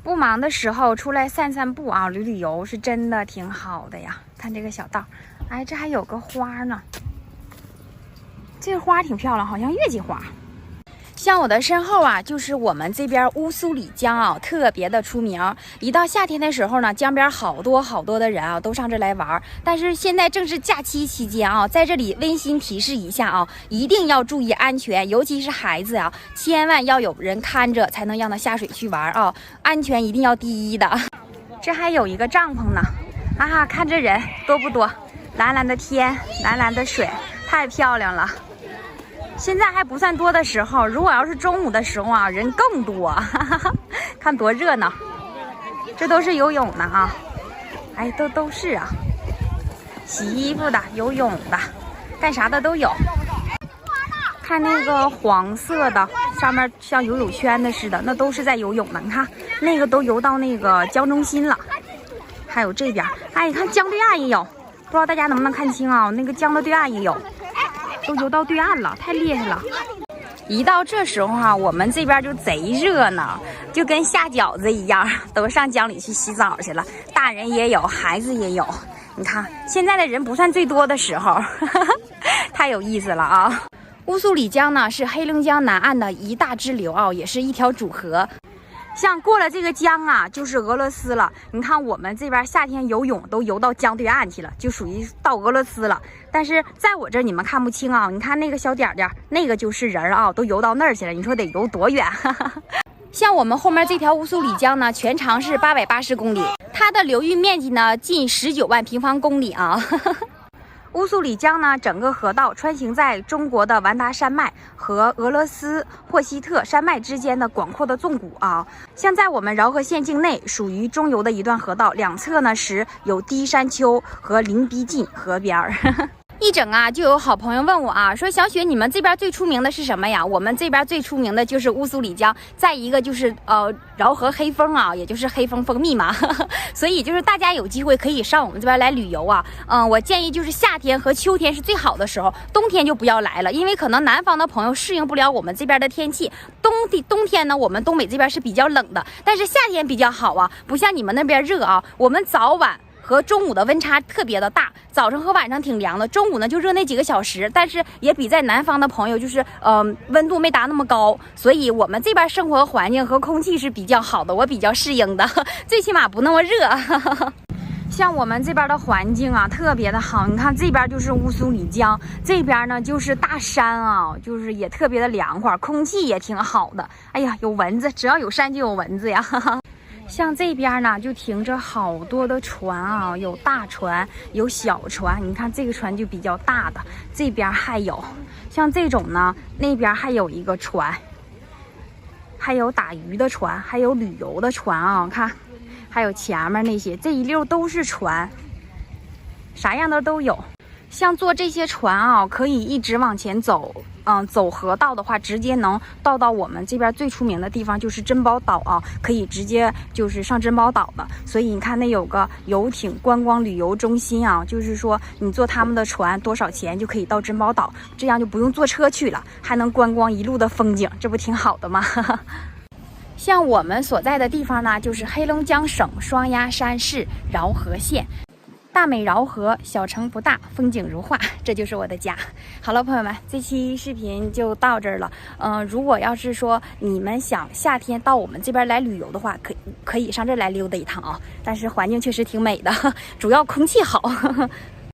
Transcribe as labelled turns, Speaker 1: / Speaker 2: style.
Speaker 1: 不忙的时候出来散散步啊，旅游是真的挺好的呀。看这个小道，哎，这还有个花呢，这个花挺漂亮，好像月季花。像我的身后啊，就是我们这边乌苏里江啊，特别的出名。一到夏天的时候呢，江边好多的人啊，都上这来玩。但是现在正是假期期间啊，在这里温馨提示一下啊，一定要注意安全，尤其是孩子啊，千万要有人看着，才能让他下水去玩啊，安全一定要第一的。这还有一个帐篷呢，啊，看这人多不多？蓝蓝的天，蓝蓝的水，太漂亮了。现在还不算多的时候，如果要是中午的时候啊，人更多，哈哈哈，看多热闹。这都是游泳的啊，哎，都是啊，洗衣服的、游泳的，干啥的都有。看那个黄色的，上面像游泳圈的似的，那都是在游泳的。你看那个都游到那个江中心了，还有这边，哎，你看江对岸也有，不知道大家能不能看清啊？那个江的对岸也有。都游到对岸了，太厉害了！一到这时候啊，我们这边就贼热闹，就跟下饺子一样，都上江里去洗澡去了。大人也有，孩子也有。你看，现在的人不算最多的时候，太有意思了啊！乌苏里江呢是黑龙江南岸的一大支流啊，也是一条主河。像过了这个江啊，就是俄罗斯了。你看我们这边夏天游泳都游到江对岸去了，就属于到俄罗斯了。但是在我这儿你们看不清啊，你看那个小点点，那个就是人啊，都游到那儿去了。你说得游多远？像我们后面这条乌苏里江呢，全长是880公里，它的流域面积呢近19万平方公里啊。乌苏里江呢，整个河道穿行在中国的完达山脉和俄罗斯霍希特山脉之间的广阔的纵谷啊。像在我们饶河县境内，属于中游的一段河道，两侧呢是有低山丘和临逼近河边儿。一整啊，就有好朋友问我啊，说小雪，你们这边最出名的是什么呀？我们这边最出名的就是乌苏里江，再一个就是饶河黑蜂啊，也就是黑蜂蜂蜜嘛。所以就是大家有机会可以上我们这边来旅游啊。我建议就是夏天和秋天是最好的时候，冬天就不要来了，因为可能南方的朋友适应不了我们这边的天气。冬天呢，我们东北这边是比较冷的，但是夏天比较好啊，不像你们那边热啊。我们早晚和中午的温差特别的大，早上和晚上挺凉的，中午呢就热那几个小时，但是也比在南方的朋友就是温度没达那么高，所以我们这边生活环境和空气是比较好的，我比较适应的，最起码不那么热。像我们这边的环境啊，特别的好。你看这边就是乌苏里江，这边呢就是大山啊，就是也特别的凉快，空气也挺好的。哎呀，有蚊子，只要有山就有蚊子呀。像这边呢，就停着好多的船啊，有大船，有小船。你看这个船就比较大的，这边还有像这种呢，那边还有一个船，还有打鱼的船，还有旅游的船啊。看，还有前面那些，这一溜都是船，啥样的都有。像坐这些船啊，可以一直往前走。走河道的话，直接能到我们这边最出名的地方，就是珍宝岛啊，可以直接就是上珍宝岛的。所以你看那有个游艇观光旅游中心啊，就是说你坐他们的船多少钱就可以到珍宝岛，这样就不用坐车去了，还能观光一路的风景，这不挺好的吗？像我们所在的地方呢，就是黑龙江省双鸭山市饶河县。大美饶河，小城不大，风景如画，这就是我的家。好了，朋友们，这期视频就到这儿了。如果要是说你们想夏天到我们这边来旅游的话，可以上这儿来溜达一趟啊。但是环境确实挺美的，主要空气好。